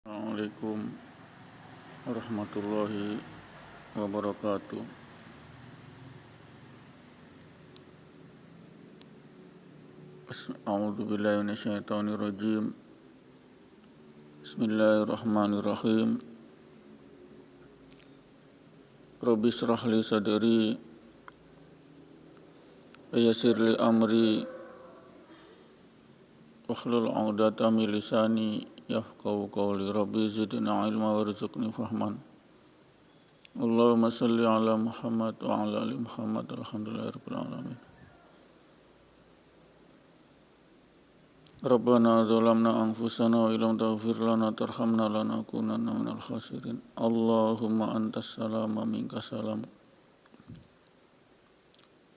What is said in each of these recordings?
Assalamualaikum warahmatullahi wabarakatuh. A'udzu billahi minasyaitonir rajim. Bismillahirrahmanirrahim. Rabbi shrah li sadri wa yassir li amri wahlul 'uqdatam min lisani yafqahu qawli. Rabbi zidna ilma warzuqni fahman. Allahumma shalli ala Muhammad wa ala ali Muhammad. Alhamdulillahirabbil alamin. Rabbana zalamna anfusana wa illam taghfir lana tarhamna lanakunanna minal khasirin. Allahumma antas salam wa minkas salam.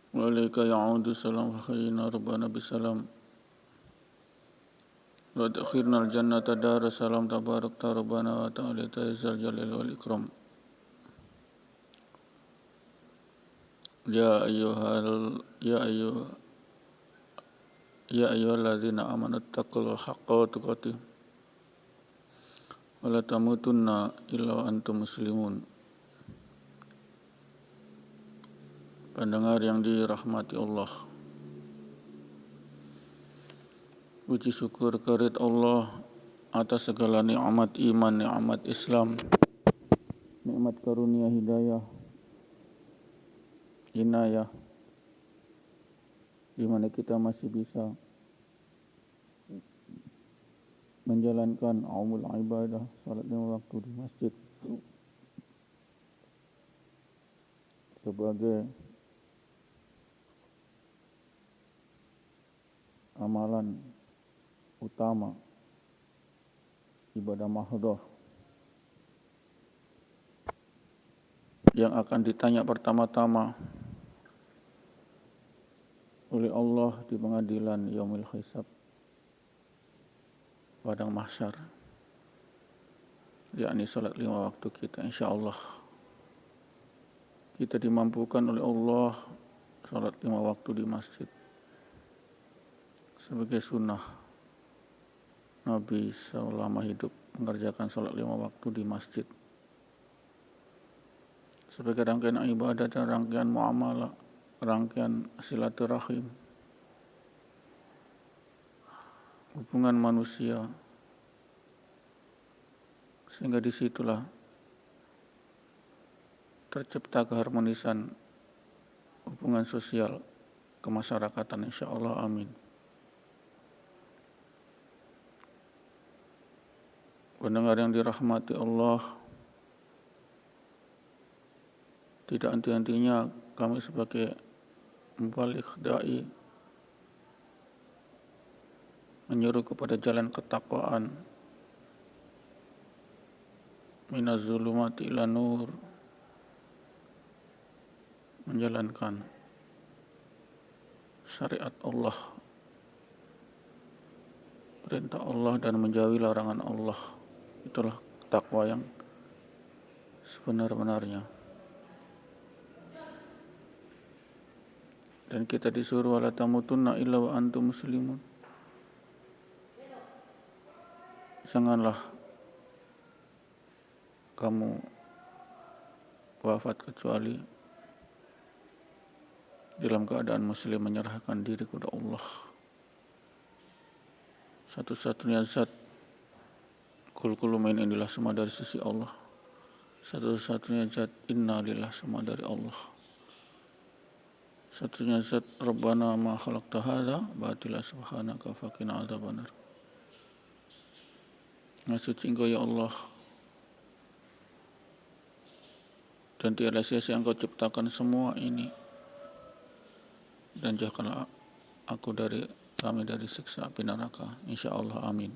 Wa ilaika ya'udu salam wa khayyina rabbana bisalam. Wa takhirna al-jannata dara salam tabarakta rabbana wa ta'ala ta'izal jalil wal ikram. Ya ayyuhalladzina amanu taqullaha haqqa tuqatih wa la tamutunna illa wa antum muslimun. Pendengar yang dirahmati Allah, puji syukur kepada Allah atas segala nikmat iman, nikmat Islam, nikmat karunia hidayah, inayah, di mana kita masih bisa menjalankan amal ibadah, salat 5 waktu di masjid sebagai amalan utama ibadah mahdhah yang akan ditanya pertama-tama oleh Allah di pengadilan yaumil hisab, padang mahsyar, yakni salat 5 waktu kita. Insyaallah kita dimampukan oleh Allah salat 5 waktu di masjid sebagai sunnah Nabi selama hidup, mengerjakan salat 5 waktu di masjid sebagai rangkaian ibadah dan rangkaian muamalah, rangkaian silaturahim, hubungan manusia, sehingga disitulah tercipta keharmonisan hubungan sosial kemasyarakatan. Insyaallah, amin. Pendengar yang dirahmati Allah, tidak henti-hentinya kami sebagai mubaligh da'i menyeru kepada jalan ketakwaan, minaz zulumati ila nur, menjalankan syariat Allah, perintah Allah dan menjauhi larangan Allah. Itulah takwa yang sebenar-benarnya. Dan kita disuruh wala tamutunna illa wa antum muslimun. Janganlah kamu wafat kecuali dalam keadaan muslim, menyerahkan diri kepada Allah. Satu-satunya zat, kul kullu min indillah, semua dari sisi Allah. Satu-satunya zat, inna lillah, semua dari Allah. Satunya zat, Rabbana ma khalaqta hadza batila subhanaka faqina adzabannar. Maha suci Engkau ya Allah, dan tiada sia-sia Engkau ciptakan semua ini, dan jauhkanlah kami dari siksa api neraka. Insyaallah, amin.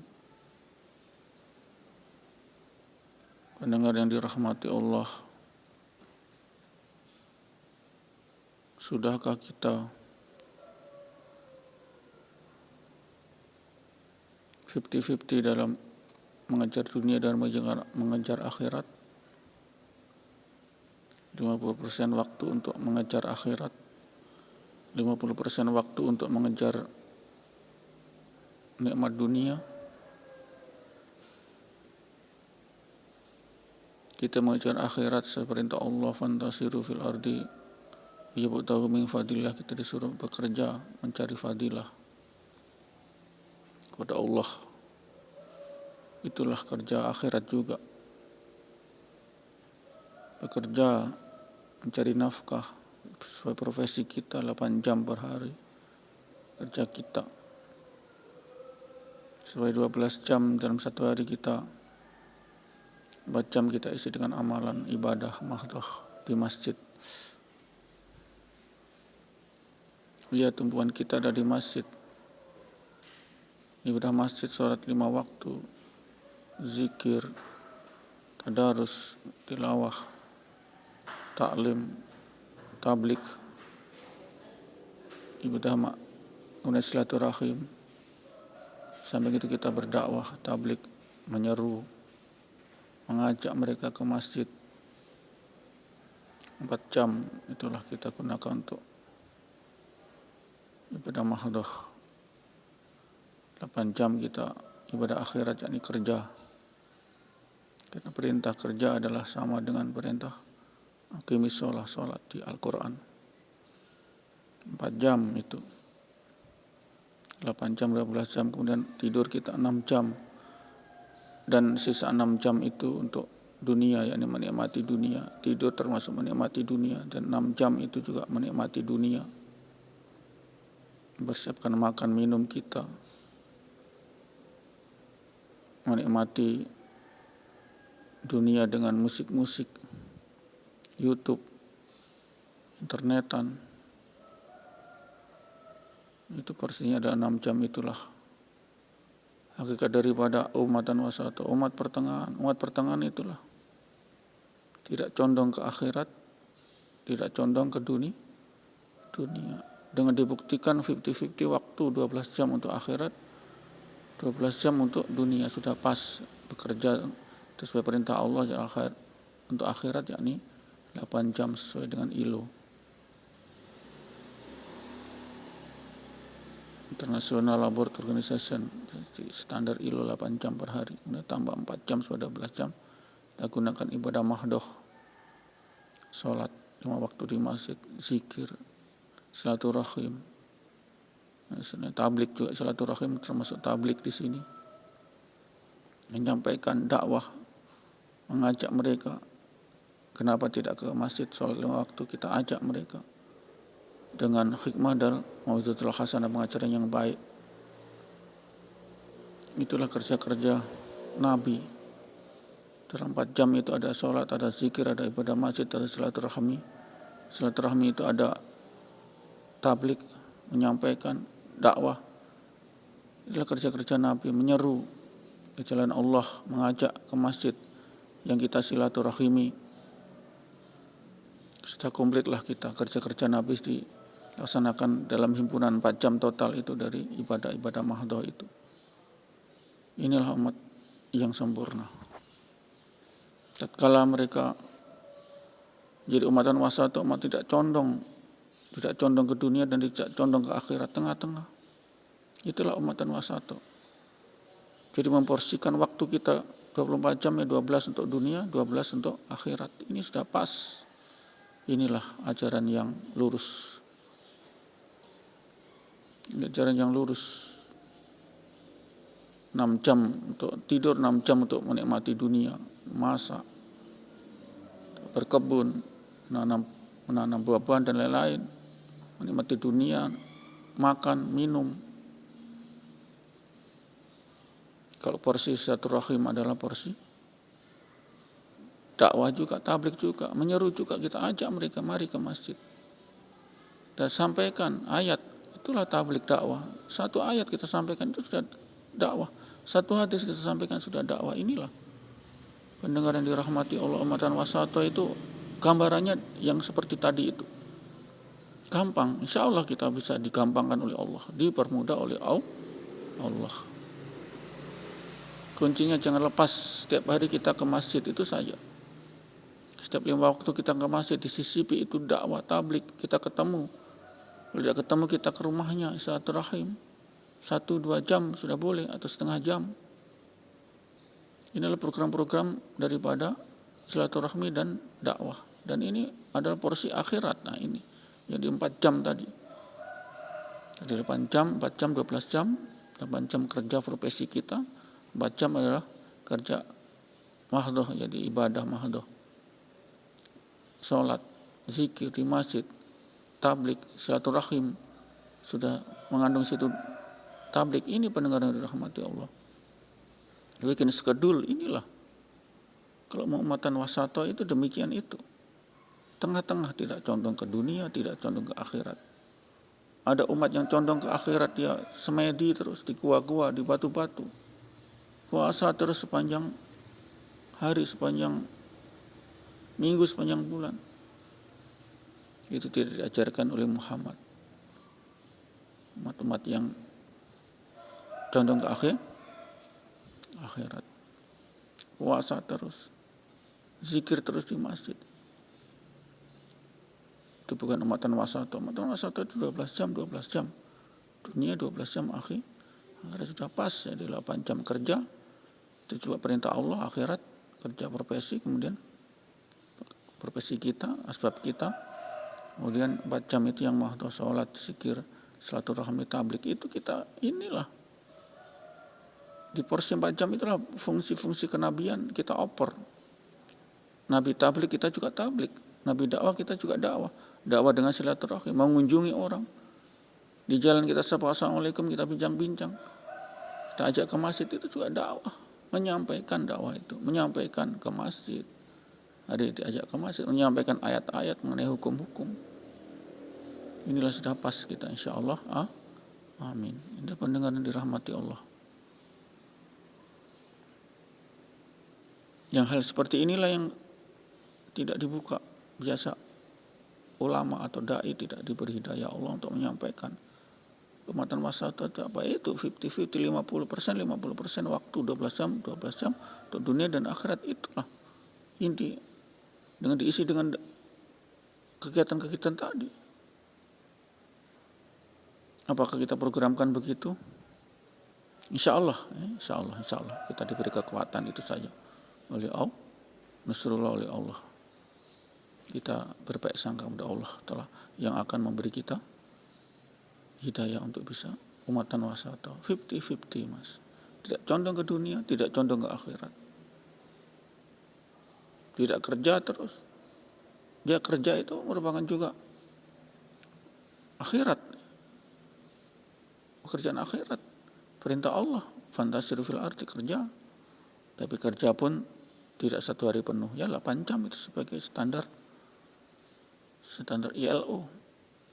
Pendengar yang dirahmati Allah, sudahkah kita 50-50 dalam mengejar dunia dan mengejar akhirat? 50% waktu untuk mengejar akhirat, 50% waktu untuk mengejar nikmat dunia, Kita mengejar akhirat seperintah Allah, fantasiru fil ardi yabtagu min fadillah. Kita disuruh bekerja mencari fadilah kepada Allah. Itulah kerja akhirat juga. Bekerja mencari nafkah sesuai profesi kita, 8 jam per hari kerja kita. Sesuai 12 jam dalam satu hari kita, 4 jam kita isi dengan amalan ibadah mahdoh di masjid. Lihat tumpuan kita ada di masjid. Ibadah masjid, sholat 5 waktu, zikir, tadarus, tilawah, taklim, tablik, ibadah kemudian silaturahim. Sampai itu kita berdakwah, tablik, menyeru, mengajak mereka ke masjid. 4 jam itulah kita gunakan untuk ibadah mahdoh. 8 jam kita ibadah akhirat, yakni kerja. Karena perintah kerja adalah sama dengan perintah aqimis sholat di Al-Quran. 4 jam itu. 8 jam, 12 jam, kemudian tidur kita 6 jam. Dan sisa 6 jam itu untuk dunia, yakni menikmati dunia. Tidur termasuk menikmati dunia, dan 6 jam itu juga menikmati dunia. Bersiapkan makan minum kita, menikmati dunia dengan musik-musik, YouTube, internetan. Itu porsinya ada 6 jam. Itulah hakikat daripada umatan wasata, umat pertengahan. Umat pertengahan itulah tidak condong ke akhirat, tidak condong ke dunia. Dengan dibuktikan 50-50 waktu, 12 jam untuk akhirat, 12 jam untuk dunia. Sudah pas bekerja sesuai perintah Allah untuk akhirat, yakni 8 jam sesuai dengan ILO, International Laboratory Organization, standar ILO 8 jam per hari. Kemudian tambah 4 jam sudah 12 jam. Kita gunakan ibadah mahdoh, sholat 5 waktu di masjid, zikir, silaturahim, tablik juga. Silaturahim termasuk tablik di sini. Menyampaikan dakwah, mengajak mereka. Kenapa tidak ke masjid sholat 5 waktu? Kita ajak mereka dengan hikmah dan mau'izatul hasanah, pengajaran yang baik. Itulah kerja-kerja Nabi. Dalam 4 jam itu ada sholat, ada zikir, ada ibadah masjid, ada silaturahmi. Silaturahmi itu ada tablik, menyampaikan dakwah. Itulah kerja-kerja Nabi, menyeru ke jalan Allah, mengajak ke masjid yang kita silaturahimi. Sudah komplitlah kita. Kerja-kerja Nabi dilaksanakan dalam himpunan 4 jam total itu dari ibadah-ibadah mahdoh itu. Inilah umat yang sempurna. Tatkala mereka jadi umatan wasata, umat tidak condong ke dunia dan tidak condong ke akhirat, tengah-tengah. Itulah umatan wasata. Jadi memporsikan waktu kita 24 jam, ya 12 untuk dunia, 12 untuk akhirat. Ini sudah pas. Inilah ajaran yang lurus. Ini ajaran yang lurus. 6 jam untuk tidur, 6 jam untuk menikmati dunia, masak, berkebun, menanam buah-buahan dan lain-lain, menikmati dunia, makan, minum. Kalau porsi silaturahim adalah porsi dakwah juga, tablik juga, menyeru juga, kita ajak mereka mari ke masjid. Dan sampaikan ayat, itulah tablik dakwah. 1 ayat kita sampaikan itu sudah dakwah. 1 hadis kita sampaikan sudah dakwah. Inilah pendengar yang dirahmati Allah, umatan wasata itu gambarannya yang seperti tadi itu. Gampang, insya Allah kita bisa digampangkan oleh Allah, dipermudah oleh Allah. Kuncinya jangan lepas setiap hari kita ke masjid, itu saja. Setiap 5 waktu kita ke masjid, disisipi itu dakwah, tablik, kita ketemu. Kalau tidak ketemu kita ke rumahnya, silaturahim. 1-2 jam sudah boleh, atau setengah jam. Inilah program-program daripada silaturahmi dan dakwah. Dan ini adalah porsi akhirat. Nah ini, jadi 4 jam tadi. Jadi 8 jam, 4 jam, 12 jam, 8 jam kerja profesi kita, 4 jam adalah kerja mahdoh, jadi ibadah mahdoh. Sholat, zikir di masjid, tablik, silaturahim, sudah mengandung situ tablik. Ini pendengar yang dirahmati Allah. Bikin skedul, inilah. Kalau mau umatan wasato itu demikian itu. Tengah-tengah, tidak condong ke dunia, tidak condong ke akhirat. Ada umat yang condong ke akhirat, dia semedi terus di gua-gua, di batu-batu. Puasa terus sepanjang hari, sepanjang minggu, sepanjang bulan. Itu tidak diajarkan oleh Muhammad. Umat-umat yang condong ke akhirat. Puasa terus, zikir terus di masjid. Itu bukan umatan wasato. Umatan wasato itu 12 jam, 12 jam. Dunia 12 jam akhirat sudah pas, jadi 8 jam kerja. Itu juga perintah Allah, akhirat, kerja profesi, kemudian profesi kita, asbab kita. Kemudian 4 jam itu yang mahdoh, sholat, zikir, silaturahmi, tablik. Itu kita inilah. Di porsi 4 jam itulah fungsi-fungsi kenabian kita oper. Nabi tablik, kita juga tablik. Nabi dakwah, kita juga dakwah. Dakwah dengan silaturahmi, mengunjungi orang. Di jalan kita sapa assalamualaikum, kita bincang-bincang. Kita ajak ke masjid, itu juga dakwah. Menyampaikan dakwah itu, menyampaikan ke masjid. Ada diajak ke masjid, menyampaikan ayat-ayat mengenai hukum-hukum. Inilah sudah pas kita insya Allah. Amin. Ini pendengar yang dirahmati Allah. Yang hal seperti inilah yang tidak dibuka. Biasa ulama atau dai tidak diberi hidayah Allah untuk menyampaikan. Umatan wasato itu apa? Itu 50-50, 50% waktu, 12 jam untuk dunia dan akhirat. Itulah inti. Dengan diisi dengan kegiatan-kegiatan tadi. Apakah kita programkan begitu? Insya Allah kita diberi kekuatan itu saja oleh Allah, nusrullah oleh Allah. Kita berbaik sangka kepada Allah telah yang akan memberi kita hidayah untuk bisa umatan wasato. 50-50 mas. Tidak condong ke dunia, tidak condong ke akhirat. Tidak kerja terus. Dia kerja itu merupakan juga akhirat. Pekerjaan akhirat. Perintah Allah. Fantasiru fil ardi, kerja. Tapi kerja pun tidak 1 hari penuh. Ya 8 jam itu sebagai standar ILO.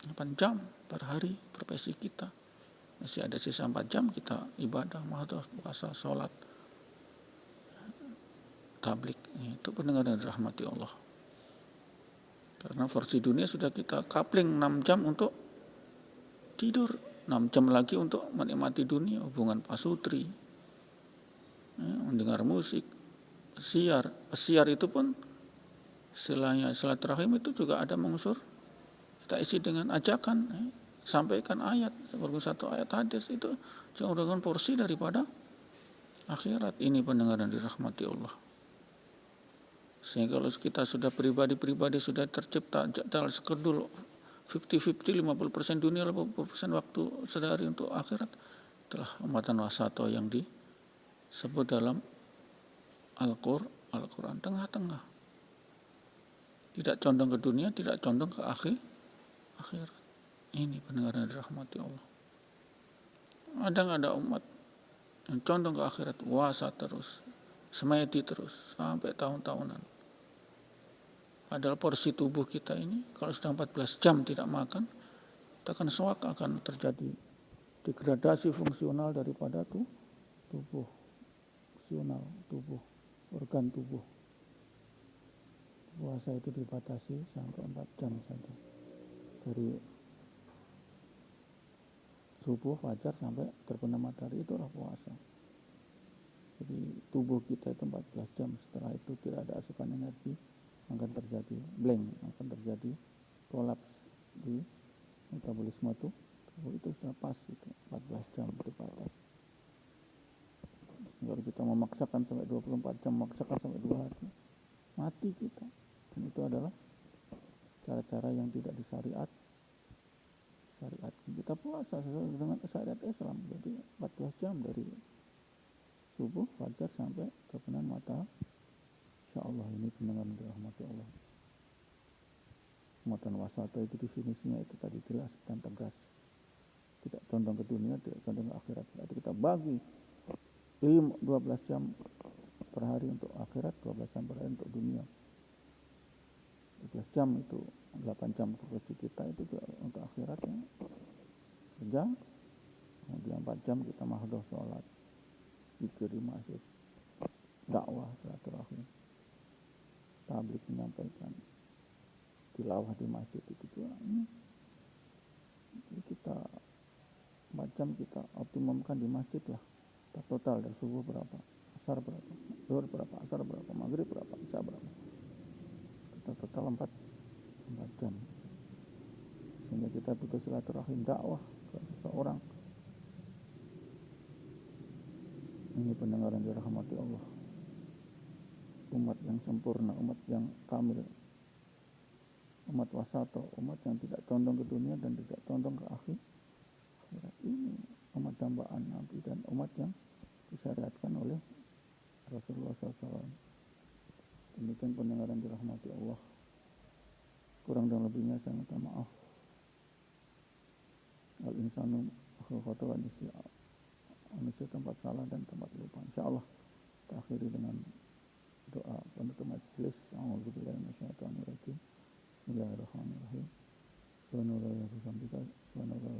8 jam per hari profesi kita. Masih ada sisa 4 jam kita ibadah, mahdoh, puasa, sholat, tablik. Itu pendengar yang dirahmati Allah. Karena porsi dunia sudah kita coupling 6 jam untuk tidur, 6 jam lagi untuk menikmati dunia, hubungan pasutri, mendengar musik, pesiar itu pun istilahnya silaturahim itu juga ada mengunsur. Kita isi dengan ajakan, sampaikan ayat, seperti 1 ayat hadis itu dengan porsi daripada akhirat. Ini pendengar yang dirahmati Allah. Sehingga kalau kita sudah pribadi sudah tercipta dalam skedul 50-50, 50% dunia, 50% waktu sehari untuk akhirat, telah umatan wasato yang disebut dalam Al-Quran, tengah-tengah. Tidak condong ke dunia, tidak condong ke akhirat. Ini pendengar yang dirahmati Allah. Ada umat yang condong ke akhirat, puasa terus, semedi terus sampai tahun-tahunan. Padahal porsi tubuh kita ini kalau sudah 14 jam tidak makan, kita akan terjadi degradasi fungsional daripada tubuh, organ tubuh. Puasa itu dibatasi sampai 4 jam saja. Dari subuh, fajar sampai terbenam matahari, itulah puasa. Jadi tubuh kita itu 14 jam, setelah itu tidak ada asupan energi, akan terjadi blank, akan terjadi kolaps di metabolisme tubuh itu sudah pas itu 14 jam itu batas. Kalau kita memaksakan sampai 24 jam, memaksakan sampai 2 hari, mati kita. Dan itu adalah cara-cara yang tidak disyariat. Syariat kita puasa sesuai dengan syariat Islam. Jadi 14 jam dari subuh fajar sampai terbenam mata. Insyaallah ini pendengar dirahmati Allah. Muatan wasata itu definisinya itu tadi jelas dan tegas. Tidak condong ke dunia, tidak condong ke akhirat. Berarti kita bagi 12 jam per hari untuk akhirat, 12 jam per hari untuk dunia. 12 jam itu 8 jam profesi kita itu juga untuk akhirat ya. Kerja, kemudian 4 jam kita mahdoh sholat, zikir di masjid, dakwah, silaturahim, tabligh menyampaikan, tilawah di masjid itu juga. Jadi kita 4 jam kita optimumkan di masjid lah. Kita total dari subuh berapa, asar berapa, zuhur berapa, asar berapa, maghrib berapa, isya berapa. Kita total 4 jam. Sehingga kita butuh silaturahim, dakwah ke seseorang. Ini pendengar yang dirahmati Allah. Umat yang sempurna, umat yang kamil, umat wasato, umat yang tidak condong ke dunia dan tidak condong ke akhirat. Ini umat dambaan Nabi dan umat yang disyariatkan oleh Rasulullah SAW. Demikian pendengar yang dirahmati Allah. Kurang dan lebihnya saya minta maaf. Al-insanu akhul khata wa nisya. Manusia tempat salah dan tempat lupa. Insyaallah kita akhiri dengan doa penutup majelis. A'udzubillahi minasyaitonir rajim. Bismillahirrahmanirrahim. Subhanallah wa bihamdihi. Subhanallah